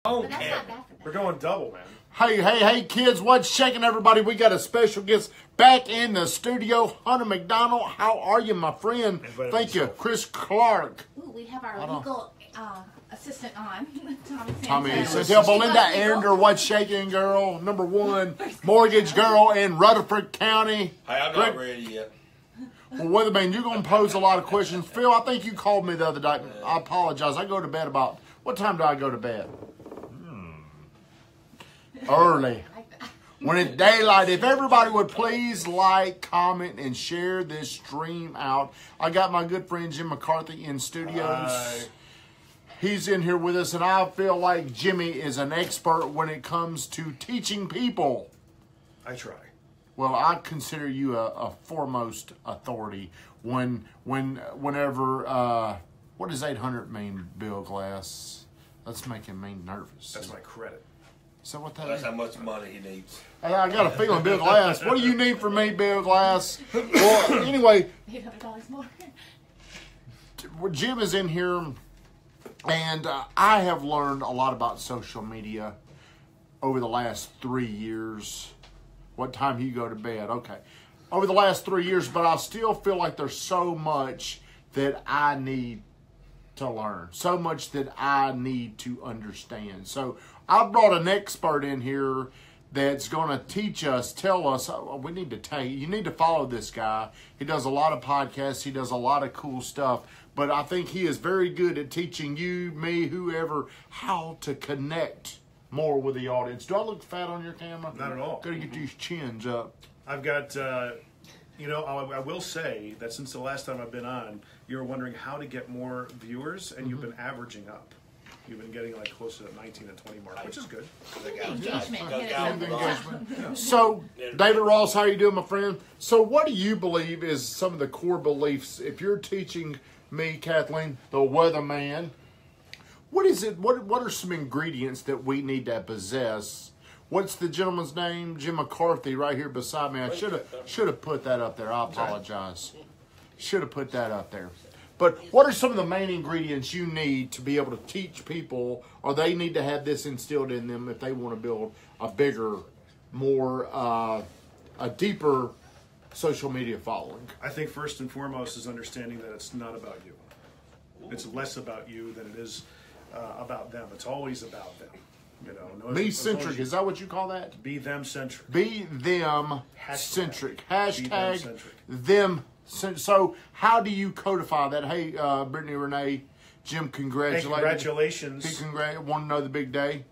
But that's not bad for them. We're going double, man. Hey, kids, what's shaking, everybody? We got a special guest back in the studio. Hunter McDonald, how are you, my friend? Thank you. Chris Clark. Ooh, we have our legal assistant on, Tommy Davidson. Belinda Ander, what's shaking, girl? Number one, mortgage girl in Rutherford County. Hey, I'm not ready yet. Well, Weatherman, you're going to pose a lot of questions. Phil, I think you called me the other day. I apologize. I go to bed about, what time do I go to bed? Early. When it's daylight. If everybody would please like, comment, and share this stream out. I got my good friend Jim McCarthy in studios. He's in here with us, and I feel like Jimmy is an expert when it comes to teaching people. I try. Well, I consider you a foremost authority whenever, what does 800 mean, Bill Glass? That's making me nervous. That's my credit. Is that what that That's is? how much money he needs. Hey, I got a feeling, Bill Glass. What do you need from me, Bill Glass? Well, anyway, $800 more. Jim is in here, and I have learned a lot about social media over the last 3 years. What time do you go to bed? Okay. Over the last 3 years, but I still feel like there's so much that I need to learn. So much that I need to understand. So I brought an expert in here that's going to teach us, tell us, we need to tell you, you need to follow this guy. He does a lot of podcasts. He does a lot of cool stuff. But I think he is very good at teaching you, me, whoever, how to connect more with the audience. Do I look fat on your camera? Not at all. Got to get these chins up. I've got, I will say that since the last time I've been on, you're wondering how to get more viewers, and you've been averaging up. You've been getting like close to that 19 and 20 mark, which is good. So, David Ross, how you doing, my friend? So, what do you believe is some of the core beliefs? If you're teaching me, Kathleen, the weatherman, what is it? What are some ingredients that we need to possess? What's the gentleman's name? Jim McCarthy, right here beside me. I should have put that up there. I apologize. Should have put that up there. But what are some of the main ingredients you need to be able to teach people, or they need to have this instilled in them if they want to build a bigger, more, a deeper social media following? I think first and foremost is understanding that it's not about you. It's less about you than it is about them. It's always about them. You know, me-centric, is that what you call that? Be them-centric. Be them-centric. Hashtag them-centric. them. So how do you codify that? Hey, Brittany Renee, Jim, congratulations. Hey, congratulations. Want to know the big day?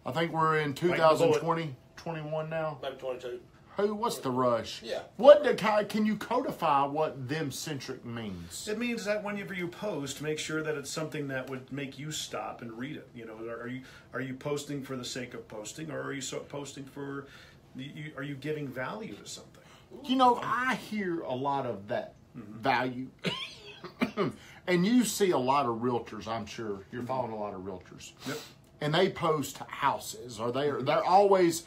I think we're in 2020, 21 now. Maybe 22. What's the rush? Yeah. Can you codify what them-centric means? It means that whenever you post, make sure that it's something that would make you stop and read it. You know, are you posting for the sake of posting, or are you posting for? Are you giving value to something? You know, I hear a lot of that value, and you see a lot of realtors. I'm sure you're following a lot of realtors, and they post houses, or they're always.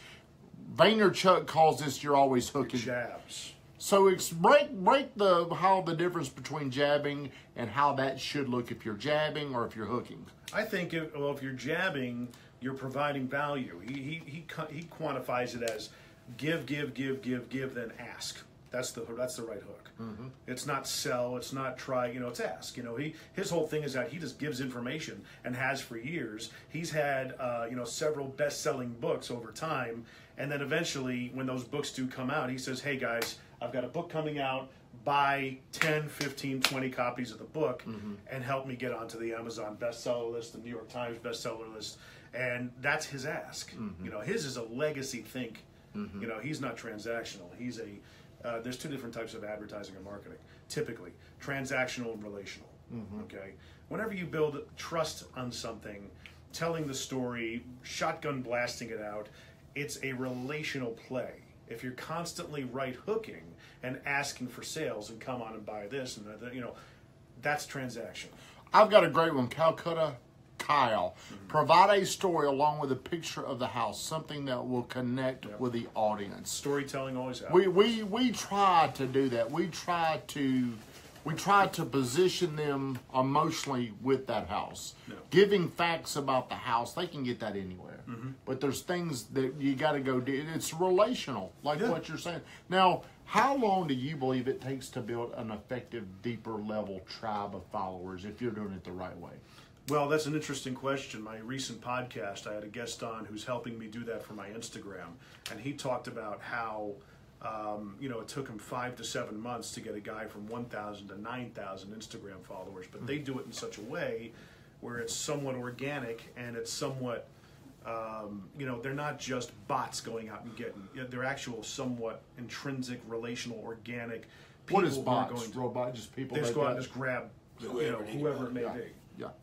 Vaynerchuk calls this "you're always hooking." Jabs. So break the difference between jabbing and how that should look if you're jabbing or if you're hooking. I think if you're jabbing, you're providing value. He quantifies it as give, then ask. That's the right hook. Mm-hmm. It's not sell. It's not try. You know, it's ask. You know, his whole thing is that he just gives information and has for years. He's had several best-selling books over time, and then eventually, when those books do come out, he says, "Hey guys, I've got a book coming out. Buy 10, 15, 20 copies of the book and help me get onto the Amazon bestseller list, the New York Times bestseller list." And that's his ask. Mm-hmm. You know, his is a legacy think. Mm-hmm. You know, he's not transactional. He's there's two different types of advertising and marketing, typically, transactional and relational, okay? Whenever you build trust on something, telling the story, shotgun blasting it out, it's a relational play. If you're constantly right hooking and asking for sales and come on and buy this and that, you know, that's transactional. I've got a great one, Calcutta Kyle. Provide a story along with a picture of the house, something that will connect with the audience. Storytelling always happens. We try to do that. We try to we try to position them emotionally with that house. No. Giving facts about the house, they can get that anywhere. But there's things that you got to go do. It's relational, like what you're saying. Now, how long do you believe it takes to build an effective, deeper level tribe of followers if you're doing it the right way? Well, that's an interesting question. My recent podcast, I had a guest on who's helping me do that for my Instagram, and he talked about how it took him 5 to 7 months to get a guy from 1,000 to 9,000 Instagram followers, but they do it in such a way where it's somewhat organic and it's somewhat, they're not just bots going out and getting. They're actual, somewhat intrinsic, relational, organic people. What is bots? Who are going to, Robot, just people. they just that go out and just grab, whoever it may Yeah. be.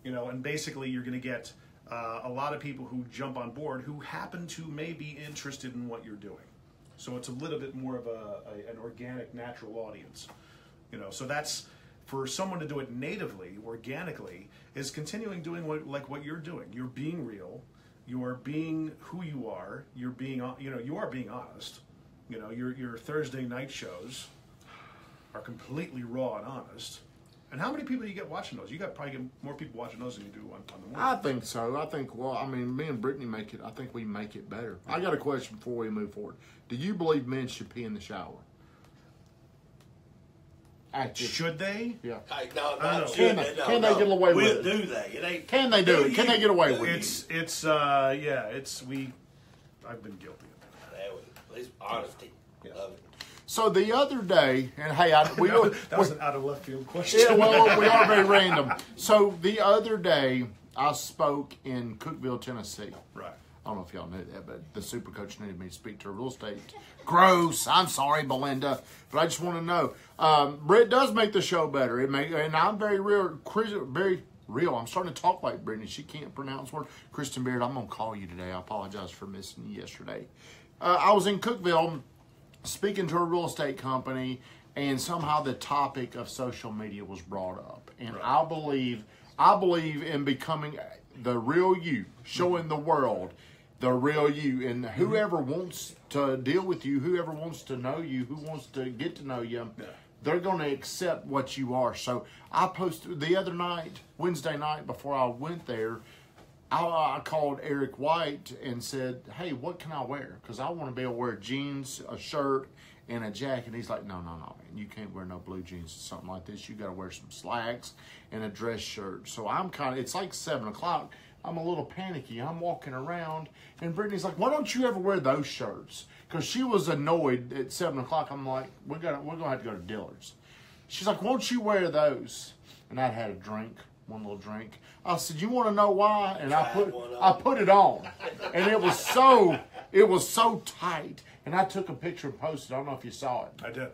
Yeah. And basically you're going to get a lot of people who jump on board who happen to may be interested in what you're doing. So it's a little bit more of an organic, natural audience. So that's, for someone to do it natively, organically, is continuing doing what you're doing. You're being real. You are being who you are. You're being, you are being honest. Your Thursday night shows are completely raw and honest. And how many people do you get watching those? You probably get more people watching those than you do on the morning. I think so. I think, me and Brittany I think we make it better. I got a question before we move forward. Do you believe men should pee in the shower? Should they? Yeah. Hey, no, I don't know. Can they get away with it? We'll do that. It ain't. Can they do it? Can they get away with it? I've been guilty of that. At least honesty. Love it. So the other day, and hey, That was an out of left field question. yeah, well, we are very random. So the other day, I spoke in Cookeville, Tennessee. Right. I don't know if y'all knew that, but the super coach needed me to speak to a real estate. Gross. I'm sorry, Belinda, but I just want to know. Britt does make the show better. And I'm very real. I'm starting to talk like Brittany. She can't pronounce words. Kristen Beard, I'm going to call you today. I apologize for missing you yesterday. I was in Cookeville speaking to a real estate company, and somehow the topic of social media was brought up. And right. I believe in becoming the real you, showing the world the real you. And whoever wants to deal with you, whoever wants to know you, who wants to get to know you, they're going to accept what you are. So I posted the other night, Wednesday night, before I went there, I called Eric White and said, hey, what can I wear? Because I want to be able to wear jeans, a shirt, and a jacket. And he's like, no, man. You can't wear no blue jeans or something like this. You got to wear some slacks and a dress shirt. So it's like 7 o'clock. I'm a little panicky. I'm walking around, and Brittany's like, why don't you ever wear those shirts? Because she was annoyed at 7 o'clock. I'm like, we're going to have to go to Dillard's. She's like, won't you wear those? And I'd had one little drink. I said, you want to know why? And I put it on. And it was so tight. And I took a picture and posted. I don't know if you saw it. I did.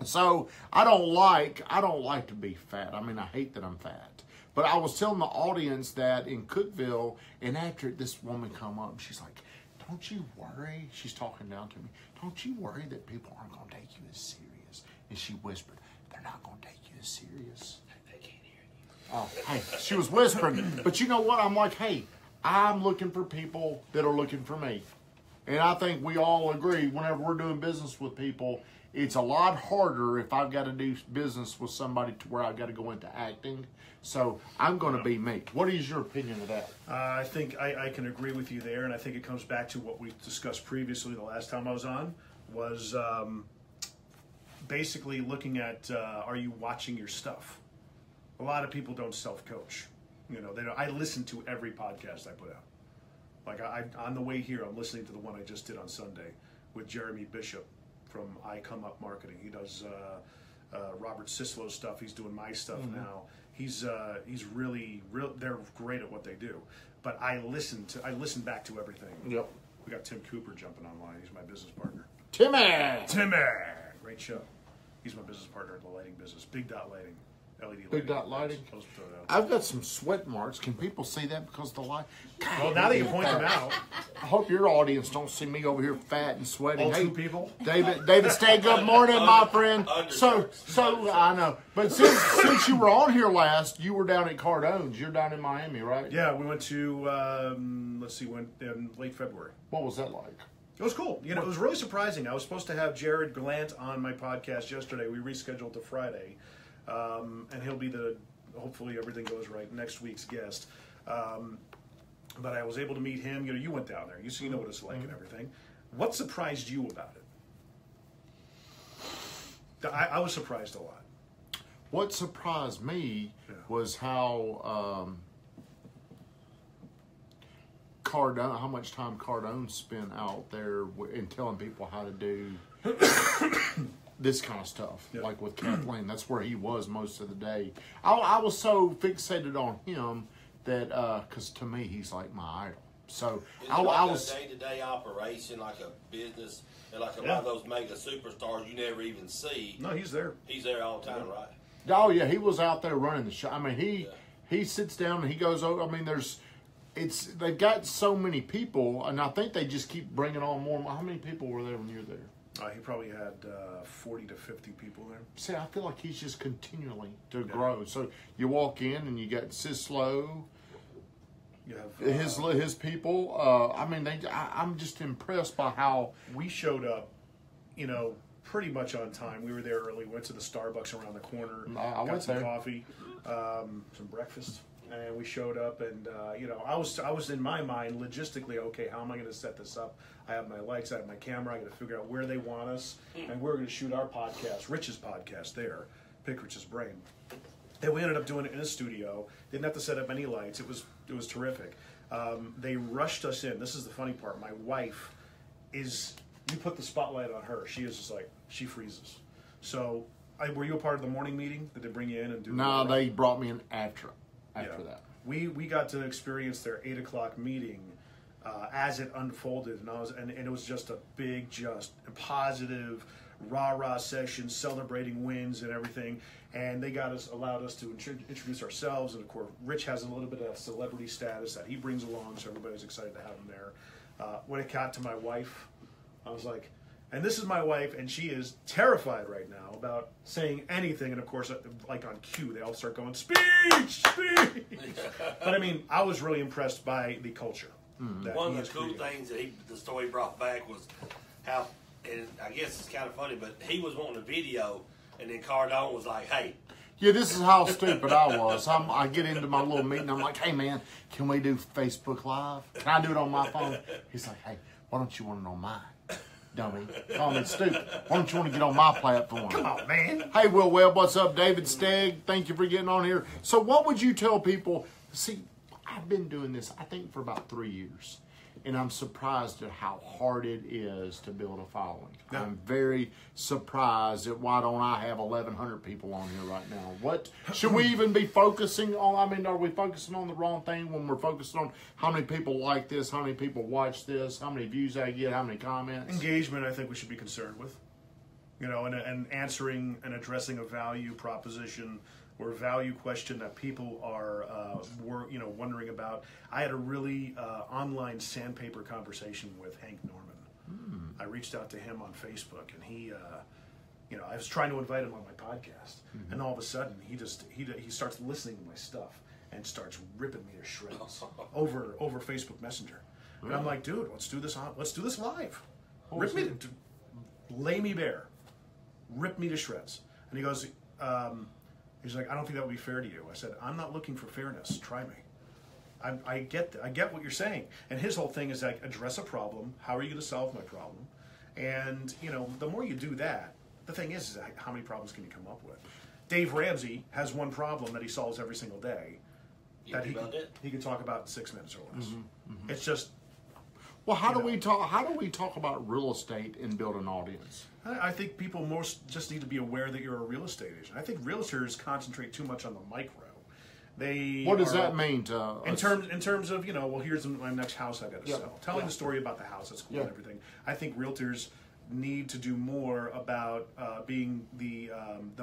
So I don't like to be fat. I mean, I hate that I'm fat. But I was telling the audience that in Cookeville, and after this woman come up, she's like, don't you worry. She's talking down to me. Don't you worry that people aren't going to take you as serious. And she whispered, they're not going to take you as serious. Oh, hey, she was whispering. But you know what? I'm like, hey, I'm looking for people that are looking for me. And I think we all agree whenever we're doing business with people, it's a lot harder if I've got to do business with somebody to where I've got to go into acting. So I'm going to be me. What is your opinion of that? I think I can agree with you there. And I think it comes back to what we discussed previously the last time I was on, was basically looking at, are you watching your stuff? A lot of people don't self-coach. They don't. I listen to every podcast I put out. Like on the way here, I'm listening to the one I just did on Sunday with Jeremy Bishop from I Come Up Marketing. He does Robert Sislow's stuff. He's doing my stuff now. He's really real. They're great at what they do. But I listen back to everything. Yep. We got Tim Cooper jumping online. He's my business partner. Timmy, great show. He's my business partner in the lighting business. Big Dot Lighting. LED Big Dot Lighting. I've got some sweat marks. Can people see that because of the light? God, well, now that you point them out. I hope your audience don't see me over here fat and sweating. All two people. David, stay good morning, my friend. So I know. But since you were on here last, you were down at Cardone's. You're down in Miami, right? Yeah, we went to went in late February. What was that like? It was cool. It was really surprising. I was supposed to have Jared Glant on my podcast yesterday. We rescheduled to Friday. and he'll be hopefully everything goes right, next week's guest. But I was able to meet him. You went down there. You know what it's like and everything. What surprised you about it? I was surprised a lot. What surprised me was how how much time Cardone spent out there and telling people how to do this kind of stuff, like with Kathleen. That's where he was most of the day. I was so fixated on him that, because to me, he's like my idol. So I was a day-to-day operation, like a business, and like a lot of those mega superstars you never even see. No, he's there. He's there all the time, right? Oh yeah, he was out there running the show. I mean, he sits down and he goes over. I mean, they've got so many people, and I think they just keep bringing on more. How many people were there when you were there? He probably had 40 to 50 people there. See, I feel like he's just continually to grow. So you walk in and you got Sislo. You have his people. I mean, I'm just impressed by how we showed up. Pretty much on time. We were there early. Went to the Starbucks around the corner. Got some coffee, some breakfast, and we showed up. And I was in my mind logistically, okay, how am I going to set this up? I have my lights, I have my camera. I got to figure out where they want us, and we're going to shoot our podcast, Rich's podcast, there, Pick Rich's Brain. And we ended up doing it in a studio. Didn't have to set up any lights. It was terrific. They rushed us in. This is the funny part. My wife is. You put the spotlight on her. She is just like, she freezes. So, were you a part of the morning meeting? Did they bring you in and do? No, they brought me in after that. We got to experience their 8 o'clock meeting as it unfolded, and it was just a big, just positive, rah-rah session, celebrating wins and everything. And they allowed us to introduce ourselves, and of course, Rich has a little bit of celebrity status that he brings along, so everybody's excited to have him there. When it got to my wife, I was like, and this is my wife, and she is terrified right now about saying anything. And of course, like on cue, they all start going, speech, speech. But I mean, I was really impressed by the culture. One of the cool things that the story brought back was how, and I guess it's kind of funny, but he was wanting a video, and then Cardone was like, hey. Yeah, this is how stupid I was. I get into my little meeting. I'm like, hey, man, can we do Facebook Live? Can I do it on my phone? He's like, hey, why don't you want it on mine? Dummy. Call me stupid. Why don't you want to get on my platform? Come on, man. Hey, Will Webb, what's up? David Stegg, thank you for getting on here. So what would you tell people? See, I've been doing this, I think, for about 3 years. And I'm surprised at how hard it is to build a following. Yeah. I'm very surprised at why don't I have 1,100 people on here right now. What should we even be focusing on? I mean, are we focusing on the wrong thing when we're focusing on how many people like this, how many people watch this, how many views I get, how many comments? Engagement, I think we should be concerned with. And answering and addressing a value proposition or value question that people are wondering about. I had a really online sandpaper conversation with Hank Norman. I reached out to him on Facebook, and he I was trying to invite him on my podcast, and all of a sudden he starts listening to my stuff and starts ripping me to shreds over Facebook Messenger. And I'm like, dude, let's do this live. Lay me bare, rip me to shreds. And he goes. He's like, I don't think that would be fair to you. I said, I'm not looking for fairness. Try me. I get what you're saying. And his whole thing is like, address a problem. How are you going to solve my problem? And, the more you do that, the thing is how many problems can you come up with? Dave Ramsey has one problem that he solves every single day that he can talk about in 6 minutes or less. It's just... Well, how do we talk about real estate and build an audience? I think people just need to be aware that you're a real estate agent. I think realtors concentrate too much on the micro. What does that mean to in terms of here's my next house I got to sell. Telling the story about the house, that's cool and everything. I think realtors need to do more about being the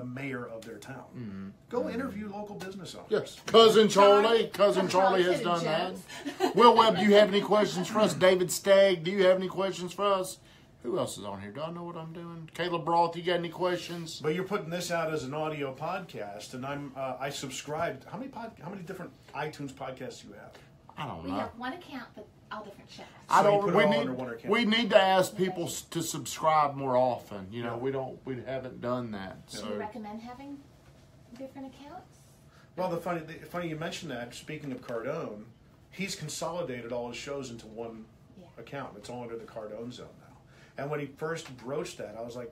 mayor of their town. Go interview local business owners. Yes, Cousin Charlie has done that. Will Webb, do you have any questions for us? David Stagg, do you have any questions for us? Who else is on here? Do I know what I'm doing? Caleb Roth, you got any questions? But you're putting this out as an audio podcast, and I subscribed. How many different iTunes podcasts do you have? I don't know. We have one account, but all different channels. I don't. We need to ask people to subscribe more often. We haven't done that. Do you recommend having different accounts? Well, the funny you mentioned that. Speaking of Cardone, he's consolidated all his shows into one account. It's all under the Cardone zone now. And when he first broached that, I was like,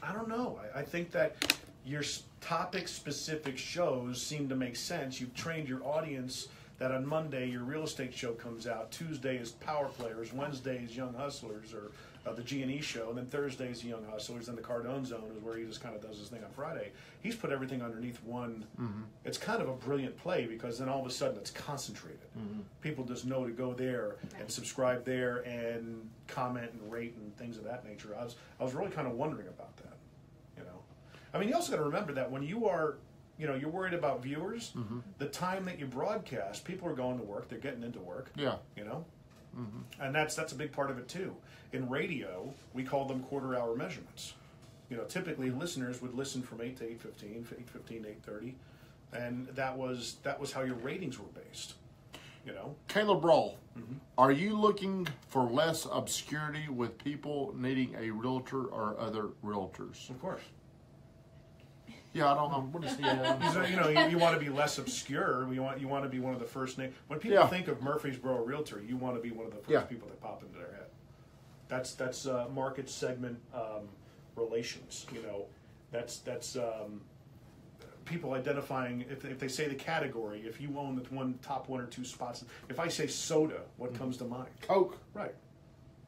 I don't know. I think that your topic-specific shows seem to make sense. You've trained your audience that on Monday your real estate show comes out, Tuesday is Power Players, Wednesday is Young Hustlers, or the G&E show, and then Thursday is the Young Hustlers, and the Cardone Zone is where he just kind of does his thing on Friday. He's put everything underneath one. It's kind of a brilliant play because then all of a sudden it's concentrated. People just know to go there and subscribe there and comment and rate and things of that nature. I was really kind of wondering about that. You know, I mean, you also got to remember that when you are, you know, you're worried about viewers, the time that you broadcast, people are going to work, they're getting into work. Yeah. You know? And that's a big part of it too. In radio, we call them quarter-hour measurements. You know, typically listeners would listen from 8 to 8:15, 8:15 to 8:30, and that was how your ratings were based. You know, Caleb Brawl, are you looking for less obscurity with people needing a realtor or other realtors? Of course. Yeah, I don't know. What is he? So, you know, you want to be less obscure. You want to be one of the first names. When people think of Murfreesboro Realtor, you want to be one of the first people that pop into their head. That's market segment relations. You know, that's people identifying. If they say the category, if you own the top one or two spots. If I say soda, what comes to mind? Coke. Right.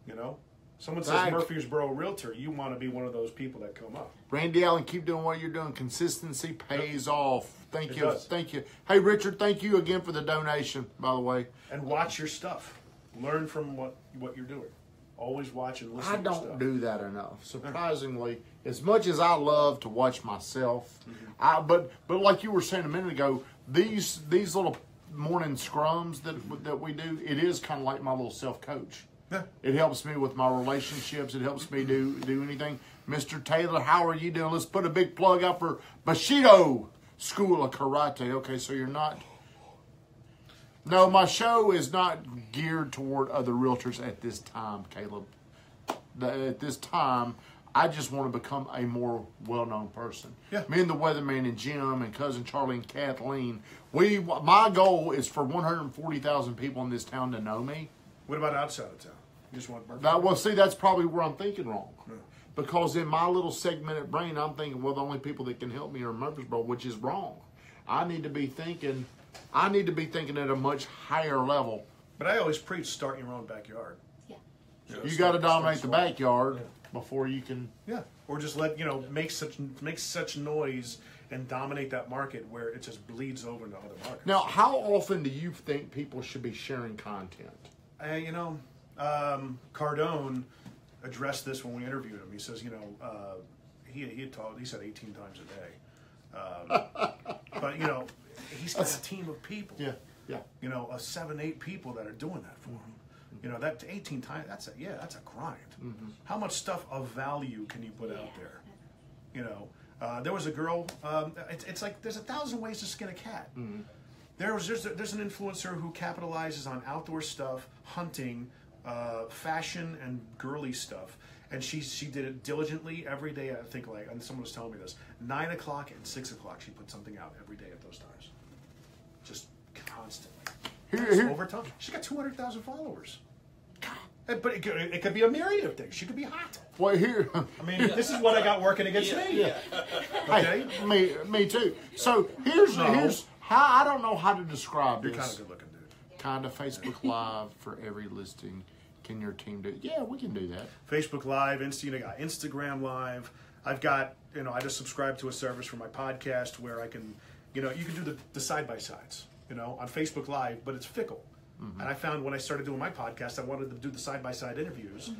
You know. Someone says Murfreesboro Realtor, you want to be one of those people that come up. Randy Allen, keep doing what you're doing. Consistency pays off. Thank you. Does. Thank you. Hey, Richard, thank you again for the donation, by the way. And watch your stuff. Learn from what you're doing. Always watch and listen I to your don't stuff. do that enough. Surprisingly, as much as I love to watch myself, but like you were saying a minute ago, these little morning scrums that we do, it is kind of like my little self-coach. It helps me with my relationships. It helps me do anything. Mr. Taylor, how are you doing? Let's put a big plug up for Bushido School of Karate. Okay, so you're not... No, my show is not geared toward other realtors at this time, Caleb. At this time, I just want to become a more well-known person. Yeah. Me and the Weatherman and Jim and Cousin Charlie and Kathleen, my goal is for 140,000 people in this town to know me. What about outside of town? You just want well, see, that's probably where I'm thinking wrong. Yeah. Because in my little segmented brain, I'm thinking, well, the only people that can help me are Murfreesboro, which is wrong. I need to be thinking at a much higher level. But I always preach start in your own backyard. Yeah. You got to dominate the backyard before you can. Yeah. Or just make such noise and dominate that market where it just bleeds over into other markets. Now, how often do you think people should be sharing content? Cardone addressed this when we interviewed him. He says, he said 18 times a day. But, he's got a team of people. Yeah. 7-8 people that are doing that for him. That 18 times, that's a grind. How much stuff of value can you put out there? There was a girl, it's like there's 1,000 ways to skin a cat. There's an influencer who capitalizes on outdoor stuff, hunting, fashion, and girly stuff, and she did it diligently every day. I think and someone was telling me this: 9 o'clock and 6 o'clock, she put something out every day at those times, just constantly. Over time, she got 200,000 followers. But it could be a myriad of things. She could be hot. Well, this is what I got working against me. Yeah. Okay, me too. So here's how I don't know how to describe this. You're kind of good looking, dude. Kind of Facebook Live for every listing. Can your team do it? Yeah, we can do that. Facebook Live, Instagram Live. I've got, I just subscribed to a service for my podcast where I can, you can do the side-by-sides, on Facebook Live, but it's fickle. And I found when I started doing my podcast, I wanted to do the side-by-side interviews.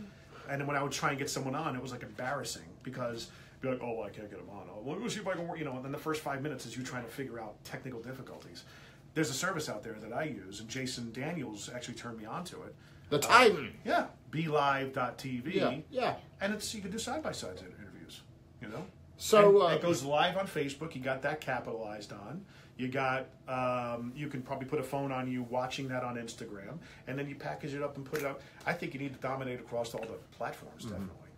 And then when I would try and get someone on, it was like embarrassing because be like, oh, I can't get them on. Oh, well, let's see if I can work, and then the first 5 minutes is you trying to figure out technical difficulties. There's a service out there that I use, and Jason Daniels actually turned me onto it. The Titan. Yeah. BeLive.tv. Yeah. And you can do side-by-side interviews, So it goes live on Facebook. You got that capitalized on. You got, you can probably put a phone on you watching that on Instagram, and then you package it up and put it out. I think you need to dominate across all the platforms, definitely.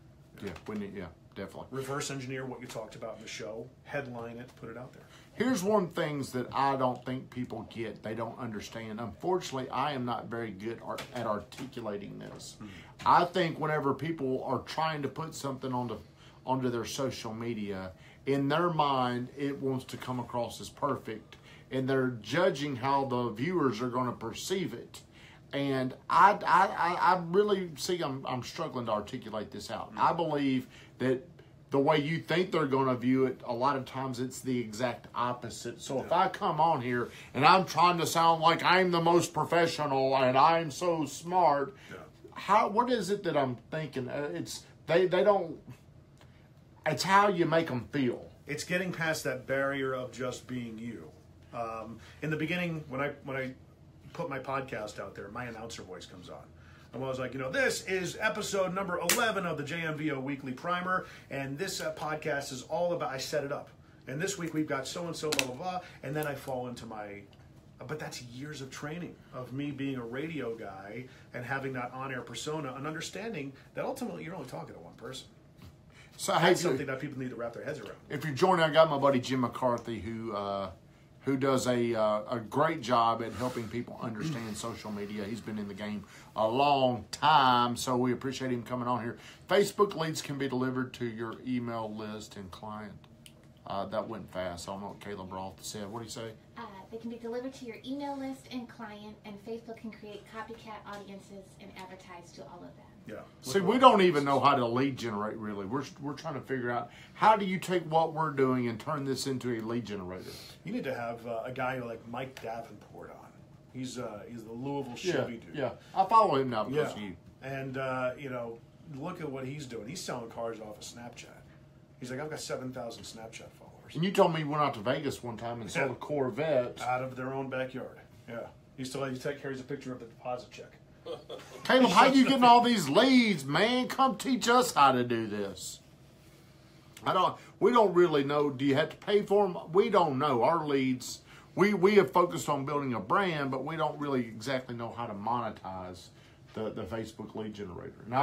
Yeah, definitely. Reverse engineer what you talked about in the show, headline it, put it out there. Here's one things that I don't think people get. They don't understand. Unfortunately, I am not very good at articulating this. I think whenever people are trying to put something onto their social media, in their mind, it wants to come across as perfect, and they're judging how the viewers are going to perceive it. And I really see I'm struggling to articulate this out. I believe that the way you think they're going to view it, a lot of times it's the exact opposite. So if I come on here and I'm trying to sound like I'm the most professional and I'm so smart, what is it that I'm thinking? They don't. It's how you make them feel. It's getting past that barrier of just being you. In the beginning, when I put my podcast out there, my announcer voice comes on. And I was like, this is episode number 11 of the JMVO Weekly Primer, and this podcast is all about, I set it up. And this week we've got so-and-so, blah, blah, blah, and then I fall into but that's years of training, of me being a radio guy and having that on-air persona and understanding that ultimately you're only talking to one person. So that's something that people need to wrap their heads around. If you're joining, I got my buddy Jim McCarthy, who does a great job at helping people understand social media. He's been in the game a long time, so we appreciate him coming on here. Facebook leads can be delivered to your email list and client. That went fast. I don't know what Caleb Roth said. What did he say? They can be delivered to your email list and client, and Facebook can create copycat audiences and advertise to all of them. Yeah. See, we don't even know how to lead generate, really. We're trying to figure out, how do you take what we're doing and turn this into a lead generator? You need to have a guy like Mike Davenport on. He's the Louisville Chevy dude. Yeah, I follow him now because of you. And, look at what he's doing. He's selling cars off of Snapchat. He's like, I've got 7,000 Snapchat followers. And you told me you went out to Vegas one time and sold a Corvette. Out of their own backyard. Yeah. He carries a picture of the deposit check. Caleb, how you getting all these leads, man? Come teach us how to do this. We don't really know. Do you have to pay for them? We don't know. Our leads, we have focused on building a brand, but we don't really exactly know how to monetize the Facebook lead generator. And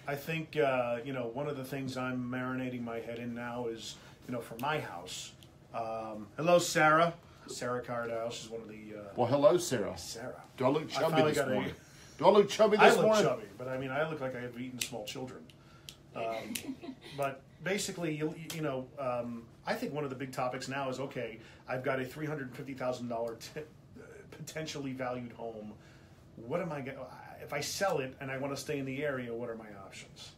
I think, one of the things I'm marinating my head in now is, for my house. Hello, Sarah. Sarah Cardell. She's one of the... well, hello, Sarah. Sarah. Do I look chubby this morning? Do I look chubby this morning? I look chubby, but I look like I have eaten small children. But basically, I think one of the big topics now is, okay, I've got a $350,000 potentially valued home. What am I going? If I sell it and I want to stay in the area, what are my options?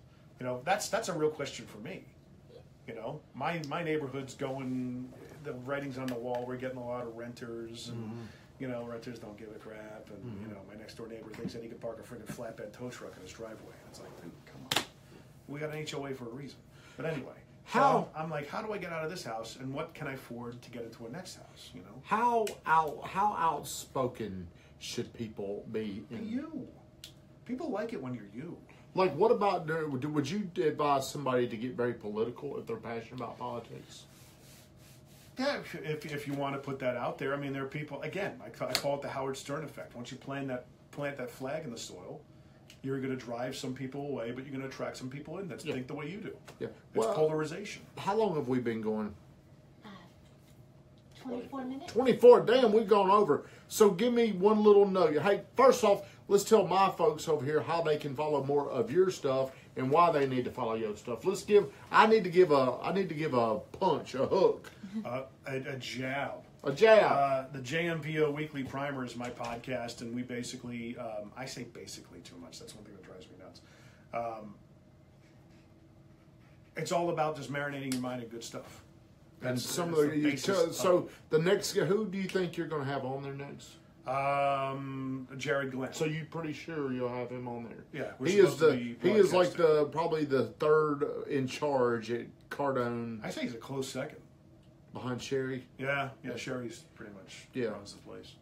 That's a real question for me. My neighborhood's going. The writing's on the wall. We're getting a lot of renters, and renters don't give a crap. And my next door neighbor thinks that he can park a freaking flatbed tow truck in his driveway. And it's like, dude, come on. We got an HOA for a reason. But anyway, I'm like, how do I get out of this house, and what can I afford to get into a next house? How outspoken should people be? You. People like it when you're you. Like, what about, would you advise somebody to get very political if they're passionate about politics? Yeah, if you want to put that out there. I mean, there are people, again, I call it the Howard Stern effect. Once you plant that flag in the soil, you're going to drive some people away, but you're going to attract some people in that think the way you do. Yeah. It's polarization. How long have we been going? 24 minutes. 24, damn, we've gone over. So give me one little nugget. Hey, first off, let's tell my folks over here how they can follow more of your stuff and why they need to follow your stuff. I need to give a punch, a hook. A jab. A jab. The JMVO Weekly Primer is my podcast, and we basically, I say basically too much. That's one thing that drives me nuts. It's all about just marinating your mind in good stuff. And so the next, who do you think you're going to have on there next? Jared Glenn. So you're pretty sure you'll have him on there? Yeah, he is like probably the third in charge at Cardone. I think he's a close second behind Sherry. Yeah, Sherry's pretty much runs the place.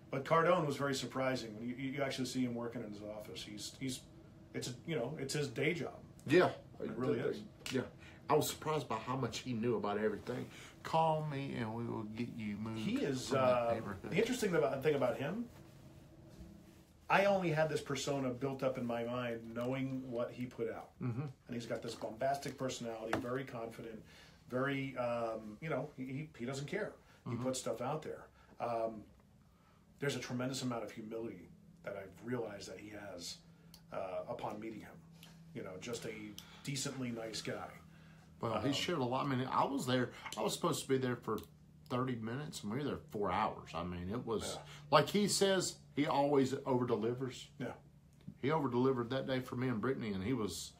But Cardone was very surprising when you actually see him working in his office. It's his day job. Yeah, it really is. Yeah. I was surprised by how much he knew about everything. Call me and we will get you moved. He is the interesting thing about him. I only had this persona built up in my mind knowing what he put out. And he's got this bombastic personality, very confident, very, he doesn't care. He puts stuff out there. There's a tremendous amount of humility that I've realized that he has upon meeting him. Just a decently nice guy. Well, he shared a lot. I mean, I was there. I was supposed to be there for 30 minutes, and we were there 4 hours. I mean, it was, like he says, he always over-delivers. Yeah. He over-delivered that day for me and Brittany, and he was,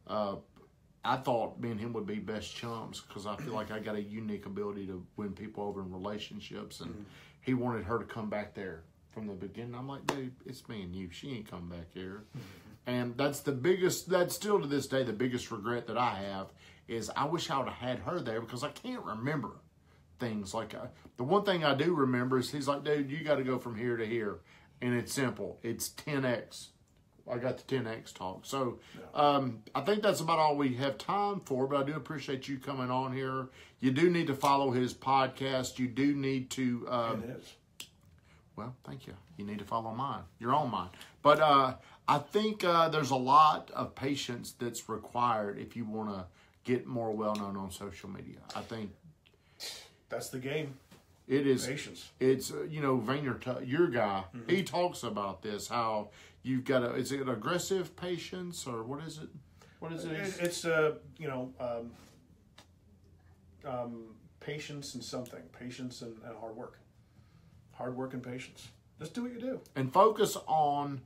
I thought me and him would be best chums because I feel like I got a unique ability to win people over in relationships, and he wanted her to come back there from the beginning. I'm like, dude, it's me and you. She ain't coming back here. And that's still to this day the biggest regret that I have is I wish I would have had her there because I can't remember things. Like the one thing I do remember is he's like, dude, you got to go from here to here. And it's simple. It's 10X. I got the 10X talk. So I think that's about all we have time for, but I do appreciate you coming on here. You do need to follow his podcast. You do need to... it is. Well, thank you. You need to follow mine. You're on mine. But I think there's a lot of patience that's required if you want to get more well-known on social media. I think... That's the game. It is. Patience. It's, Vayner, your guy, he talks about this, how you've got is it aggressive patience or what is it? What is it? It's patience and something. Patience and hard work. Hard work and patience. Just do what you do. And focus on,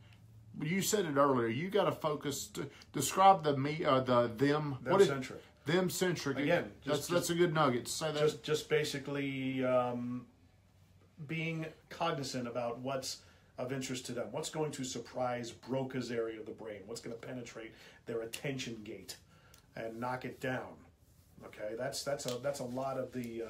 you said it earlier, you got to focus, describe them. Them-centric. Them-centric. Again, that's a good nugget. Say that. Just basically being cognizant about what's of interest to them. What's going to surprise Broca's area of the brain? What's going to penetrate their attention gate and knock it down? Okay, that's a lot of the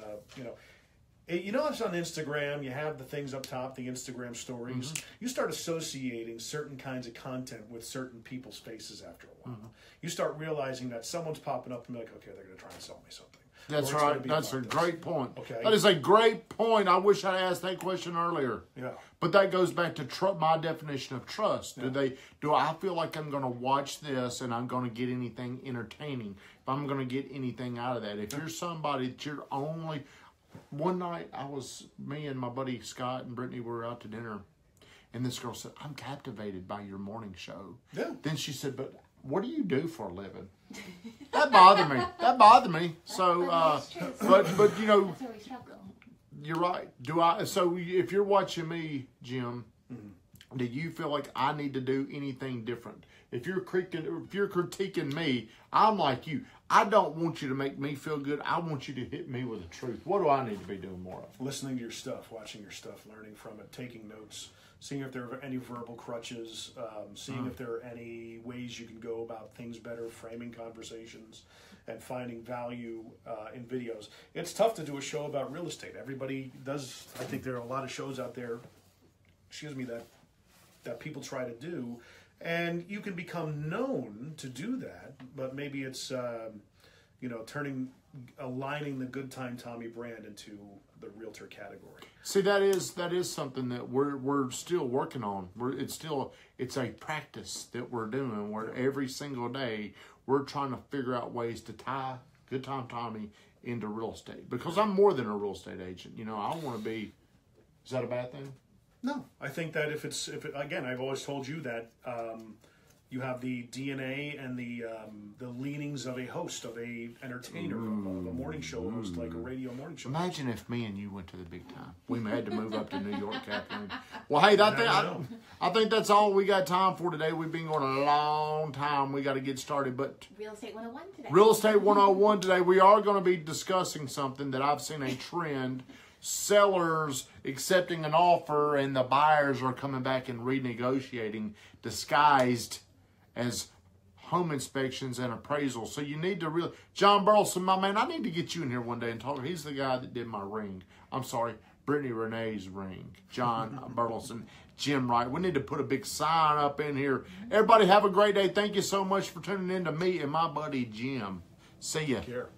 it's on Instagram. You have the things up top, the Instagram stories. You start associating certain kinds of content with certain people's faces after a while. You start realizing that someone's popping up and be like, okay, they're going to try and sell me something. That's right. That's a great point. Okay. That is a great point. I wish I asked that question earlier. Yeah. But that goes back to my definition of trust. Yeah. Do I feel like I'm going to watch this and I'm going to get anything entertaining? If I'm going to get anything out of that? If you're somebody that you're only... One night, me and my buddy Scott and Brittany were out to dinner, and this girl said, I'm captivated by your morning show. Yeah. Then she said, but what do you do for a living? That bothered me. So, but you're right. So if you're watching me, Jim, do you feel like I need to do anything different? If you're critiquing me, I'm like you. I don't want you to make me feel good. I want you to hit me with the truth. What do I need to be doing more of? Listening to your stuff, watching your stuff, learning from it, taking notes, seeing if there are any verbal crutches, seeing if there are any ways you can go about things better, framing conversations, and finding value in videos. It's tough to do a show about real estate. Everybody does. I think there are a lot of shows out there, that people try to do. And you can become known to do that, but maybe it's, aligning the Good Time Tommy brand into the realtor category. See, that is something that we're still working on. It's a practice that we're doing where every single day we're trying to figure out ways to tie Good Time Tommy into real estate. Because I'm more than a real estate agent. I want to be. Is that a bad thing? No, I think that again, I've always told you that you have the DNA and the leanings of a host, of a entertainer, of a morning show host, like a radio morning show. Imagine if me and you went to the big time. We had to move up to New York, Kathleen. Well, hey, I think that's all we got time for today. We've been going a long time. We got to get started, but Real Estate 101 today. Real Estate 101 today. We are going to be discussing something that I've seen a trend. Sellers accepting an offer and the buyers are coming back and renegotiating, disguised as home inspections and appraisals. So you need to John Burleson, my man, I need to get you in here one day and talk. He's the guy that did my ring. I'm sorry, Brittany Renee's ring. John Burleson, Jim Wright. We need to put a big sign up in here. Everybody have a great day. Thank you so much for tuning in to me and my buddy Jim. See ya. Care.